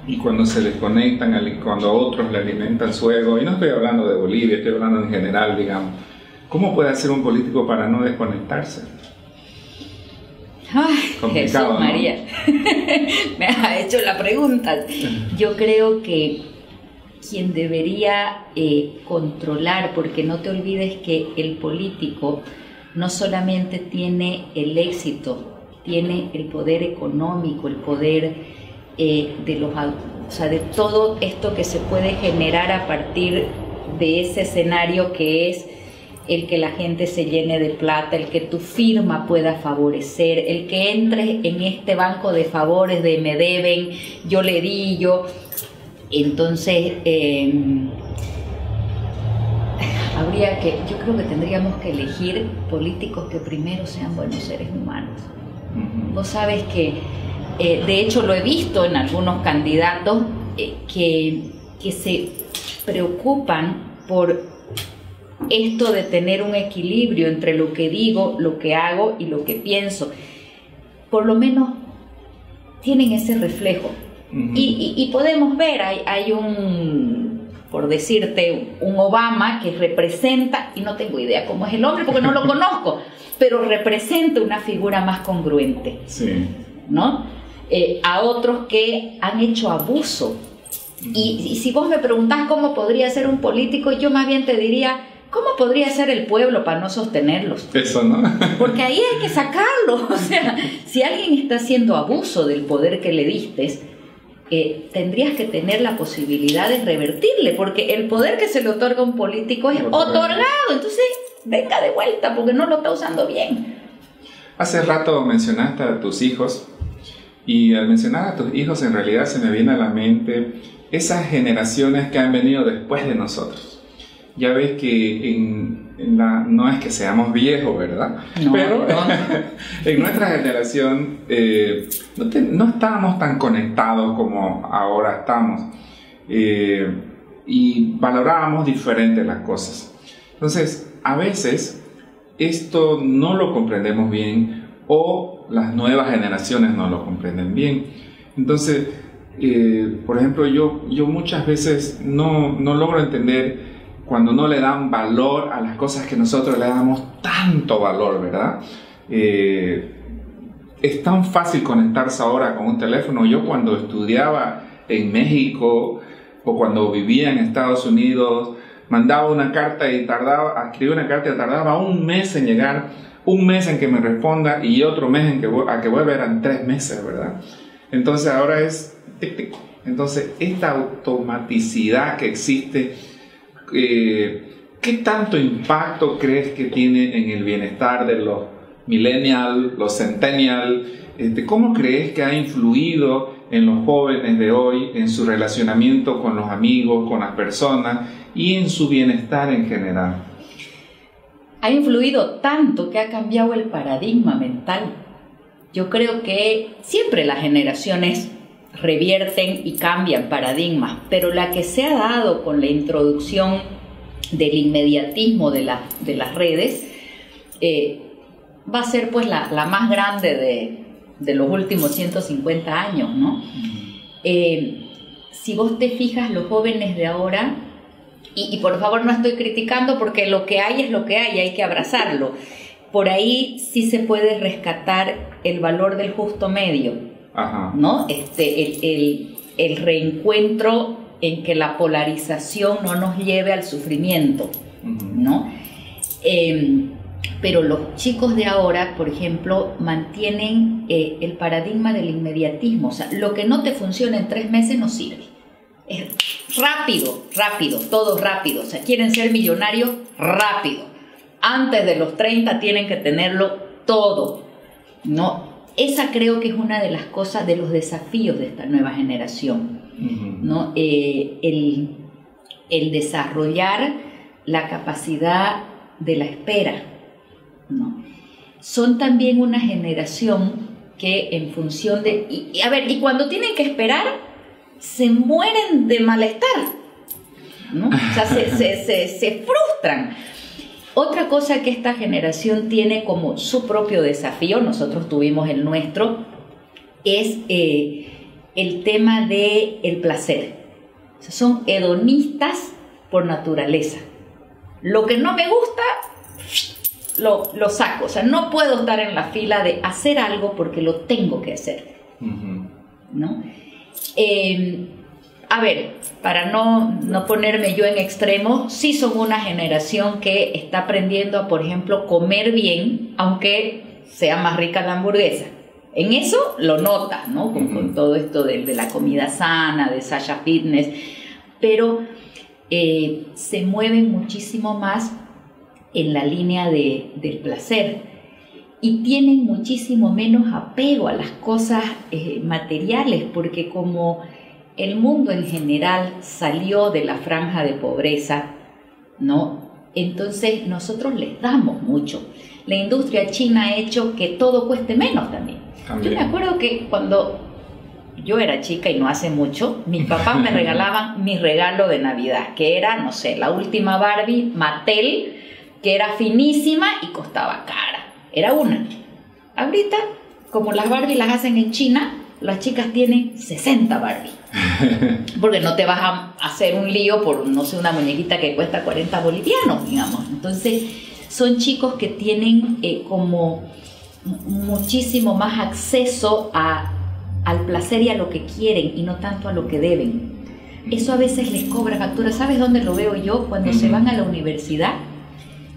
y cuando se desconectan, cuando otros le alimentan su ego, y no estoy hablando de Bolivia, estoy hablando en general, digamos, ¿cómo puede hacer un político para no desconectarse? Ay, Jesús, ¿no? María, me ha hecho la pregunta. Yo creo que quien debería controlar, porque no te olvides que el político no solamente tiene el éxito, tiene el poder económico, el poder de todo esto que se puede generar a partir de ese escenario, que es el que la gente se llene de plata, el que tu firma pueda favorecer, el que entres en este banco de favores de me deben, yo le di, yo. Entonces, yo creo que tendríamos que elegir políticos que primero sean buenos seres humanos. Vos sabes que, de hecho lo he visto en algunos candidatos que se preocupan por esto de tener un equilibrio entre lo que digo, lo que hago y lo que pienso. Por lo menos tienen ese reflejo. Y podemos ver, hay por decirte, un Obama que representa, y no tengo idea cómo es el hombre porque no lo conozco, pero representa una figura más congruente, sí, ¿no? A otros que han hecho abuso. Y si vos me preguntás cómo podría ser un político, yo más bien te diría, ¿cómo podría ser el pueblo para no sostenerlos? Eso, ¿no? Porque ahí hay que sacarlo. O sea, si alguien está haciendo abuso del poder que le distes, tendrías que tener la posibilidad de revertirle, porque el poder que se le otorga a un político es otorgado. Entonces, venga de vuelta, porque no lo está usando bien. Hace rato mencionaste a tus hijos, y al mencionar a tus hijos en realidad se me viene a la mente esas generaciones que han venido después de nosotros. Ya ves que no es que seamos viejos, ¿verdad? No, pero no. En nuestra generación no estábamos tan conectados como ahora estamos, y valorábamos diferente las cosas. Entonces, a veces esto no lo comprendemos bien, o las nuevas generaciones no lo comprenden bien. Entonces, por ejemplo, yo muchas veces no logro entender cuando no le dan valor a las cosas que nosotros le damos tanto valor, ¿verdad? Es tan fácil conectarse ahora con un teléfono. Yo cuando estudiaba en México o cuando vivía en Estados Unidos, mandaba una carta y escribía una carta y tardaba un mes en llegar, un mes en que me responda y otro mes a que vuelva, eran 3 meses, ¿verdad? Entonces ahora es tic, tic. Entonces esta automaticidad que existe, ¿qué tanto impacto crees que tiene en el bienestar de los millennials, los centennials? ¿Cómo crees que ha influido en los jóvenes de hoy, en su relacionamiento con los amigos, con las personas y en su bienestar en general? Ha influido tanto que ha cambiado el paradigma mental. Yo creo que siempre las generaciones revierten y cambian paradigmas, pero la que se ha dado con la introducción del inmediatismo de las redes va a ser pues la más grande de los últimos 150 años, ¿no? Si vos te fijas, los jóvenes de ahora, y por favor no estoy criticando porque lo que hay es lo que hay que abrazarlo. Por ahí sí se puede rescatar el valor del justo medio, ajá, ¿no? El reencuentro en que la polarización no nos lleve al sufrimiento, ¿no? Pero los chicos de ahora, por ejemplo, mantienen el paradigma del inmediatismo. O sea, lo que no te funciona en 3 meses no sirve. Es rápido, todo rápido. O sea, quieren ser millonarios rápido. Antes de los 30 tienen que tenerlo todo, ¿no? Esa creo que es una de las cosas, de los desafíos de esta nueva generación, ¿no? El desarrollar la capacidad de la espera, ¿no? Son también una generación que en función de... Y cuando tienen que esperar, se mueren de malestar, ¿no? O sea, se frustran. Otra cosa que esta generación tiene como su propio desafío, nosotros tuvimos el nuestro, es el tema del placer. O sea, son hedonistas por naturaleza. Lo que no me gusta, lo saco. O sea, no puedo estar en la fila de hacer algo porque lo tengo que hacer, ¿no? A ver, para no ponerme yo en extremo, sí son una generación que está aprendiendo a, por ejemplo, comer bien, aunque sea más rica la hamburguesa. En eso lo nota, ¿no? Con todo esto de la comida sana, de Sasha Fitness, pero se mueven muchísimo más en la línea del placer y tienen muchísimo menos apego a las cosas materiales, porque como el mundo en general salió de la franja de pobreza, ¿no? Entonces nosotros les damos mucho. La industria china ha hecho que todo cueste menos también. Yo me acuerdo que cuando yo era chica, y no hace mucho, mis papás me regalaban mi regalo de Navidad, que era, no sé, la última Barbie Mattel, que era finísima y costaba cara. Era una. Ahorita, como las Barbie las hacen en China, las chicas tienen 60 Barbie. Porque no te vas a hacer un lío por, no sé, una muñequita que cuesta 40 bolivianos, digamos. Entonces, son chicos que tienen como muchísimo más acceso al placer y a lo que quieren y no tanto a lo que deben. Eso a veces les cobra factura. ¿Sabes dónde lo veo yo? Cuando se van a la universidad.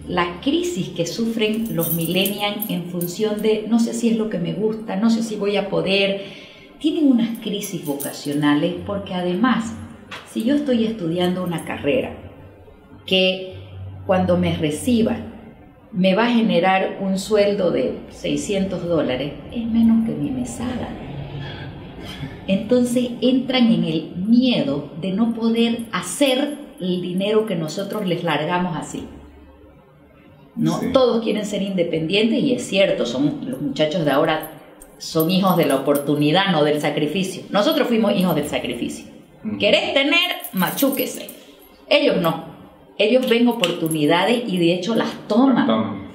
La crisis que sufren los millennials en función de no sé si es lo que me gusta, no sé si voy a poder. Tienen unas crisis vocacionales porque además, si yo estoy estudiando una carrera que cuando me reciba me va a generar un sueldo de $600, es menos que mi mesada. Entonces entran en el miedo de no poder hacer el dinero que nosotros les largamos así, ¿no? Sí. Todos quieren ser independientes y es cierto, los muchachos de ahora son hijos de la oportunidad, no del sacrificio. Nosotros fuimos hijos del sacrificio. ¿Querés tener? Machúquese. Ellos no. Ellos ven oportunidades y de hecho las toman.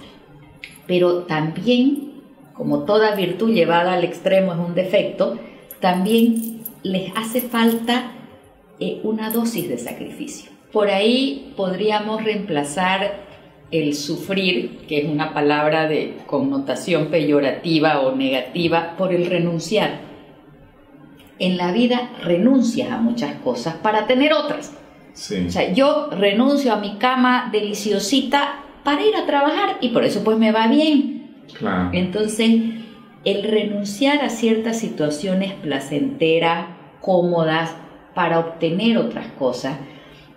Pero también, como toda virtud llevada al extremo es un defecto, también les hace falta una dosis de sacrificio. Por ahí podríamos reemplazar el sufrir, que es una palabra de connotación peyorativa o negativa, por el renunciar. En la vida renuncias a muchas cosas para tener otras. Sí. O sea, yo renuncio a mi cama deliciosita para ir a trabajar y por eso pues me va bien. Claro. Entonces, el renunciar a ciertas situaciones placenteras, cómodas, para obtener otras cosas,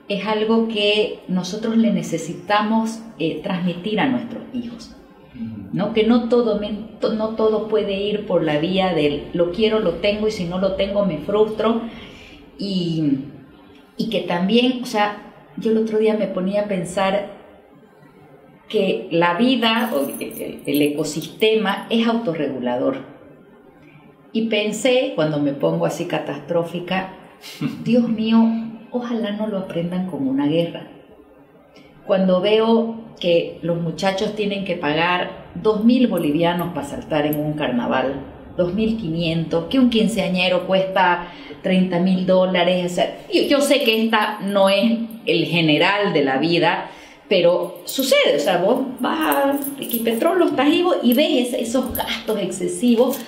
es algo que nosotros le necesitamos transmitir a nuestros hijos, ¿no? Que no todo puede ir por la vía del lo quiero, lo tengo, y si no lo tengo me frustro, y que también, o sea, yo el otro día me ponía a pensar que la vida, o el ecosistema, es autorregulador. Y pensé, cuando me pongo así catastrófica, Dios mío, ojalá no lo aprendan como una guerra. Cuando veo que los muchachos tienen que pagar 2.000 bolivianos para saltar en un carnaval, 2.500, que un quinceañero cuesta $30.000, o sea, yo sé que esta no es el general de la vida, pero sucede, o sea, vos vas a Equipetrol, Los Tajivos, y ves esos gastos excesivos,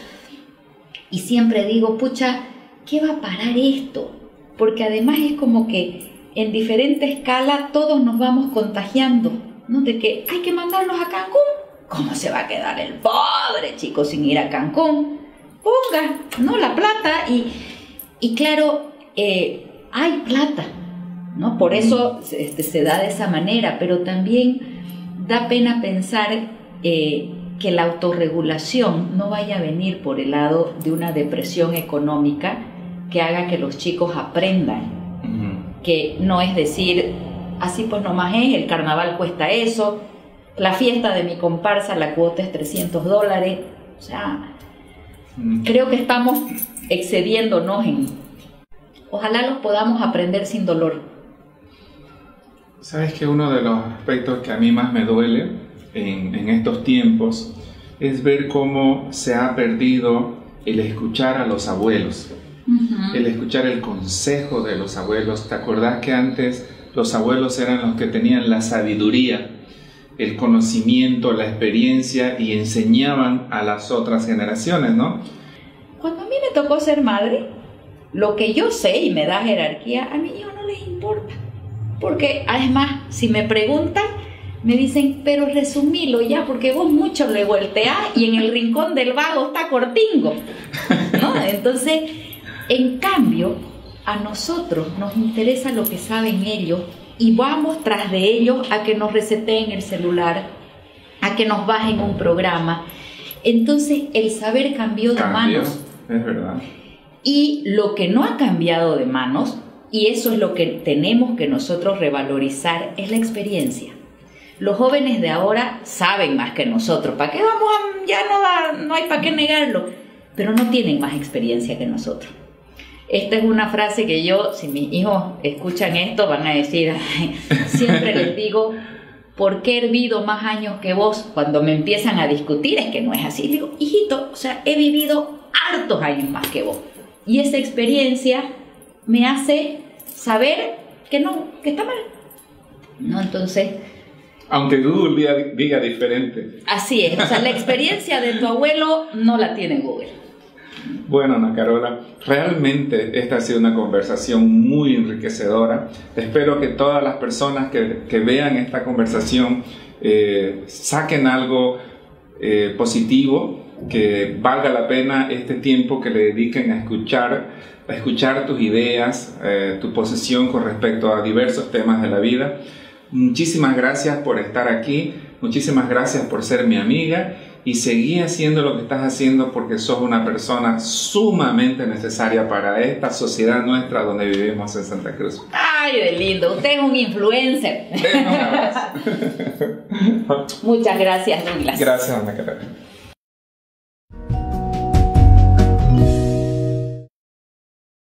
y siempre digo, pucha, ¿qué va a parar esto? Porque además es como que en diferente escala todos nos vamos contagiando, ¿no? De que hay que mandarlos a Cancún. ¿Cómo se va a quedar el pobre chico sin ir a Cancún? Ponga, ¿no? La plata, y claro, hay plata, ¿no? Por eso se da de esa manera, pero también da pena pensar que la autorregulación no vaya a venir por el lado de una depresión económica que haga que los chicos aprendan, que no es decir, así pues nomás es, el carnaval cuesta eso, la fiesta de mi comparsa, la cuota es $300, o sea, creo que estamos excediéndonos ojalá los podamos aprender sin dolor. Sabes que uno de los aspectos que a mí más me duele en estos tiempos es ver cómo se ha perdido el escuchar a los abuelos, el escuchar el consejo de los abuelos. ¿Te acordás que antes los abuelos eran los que tenían la sabiduría, el conocimiento, la experiencia, y enseñaban a las otras generaciones, ¿no? Cuando a mí me tocó ser madre, lo que yo sé y me da jerarquía, a mis hijos no les importa. Porque además, si me preguntan, me dicen, pero resumilo ya, porque vos mucho le volteás y en el rincón del vago está Cortingo, ¿no? Entonces, en cambio, a nosotros nos interesa lo que saben ellos y vamos tras de ellos a que nos reseteen el celular, a que nos bajen un programa. Entonces, el saber cambió de manos. Es verdad. Y lo que no ha cambiado de manos, y eso es lo que tenemos que nosotros revalorizar, es la experiencia. Los jóvenes de ahora saben más que nosotros. ¿Para qué vamos a...? Ya no hay para qué negarlo. Pero no tienen más experiencia que nosotros. Esta es una frase que yo, si mis hijos escuchan esto, van a decir, ay, siempre les digo, ¿por qué he vivido más años que vos? Cuando me empiezan a discutir, es que no es así. Digo, hijito, o sea, he vivido hartos años más que vos. Y esa experiencia me hace saber que no, que está mal, ¿no? Entonces, aunque Google diga diferente. Así es, o sea, la experiencia de tu abuelo no la tiene Google. Bueno, Ana Carola, realmente esta ha sido una conversación muy enriquecedora. Espero que todas las personas que vean esta conversación saquen algo positivo, que valga la pena este tiempo que le dediquen a escuchar tus ideas, tu posición con respecto a diversos temas de la vida. Muchísimas gracias por estar aquí, muchísimas gracias por ser mi amiga, y seguí haciendo lo que estás haciendo porque sos una persona sumamente necesaria para esta sociedad nuestra donde vivimos en Santa Cruz. ¡Ay, de lindo! Usted es un influencer. Un abrazo. Muchas gracias, Douglas. Gracias, Ana Carola.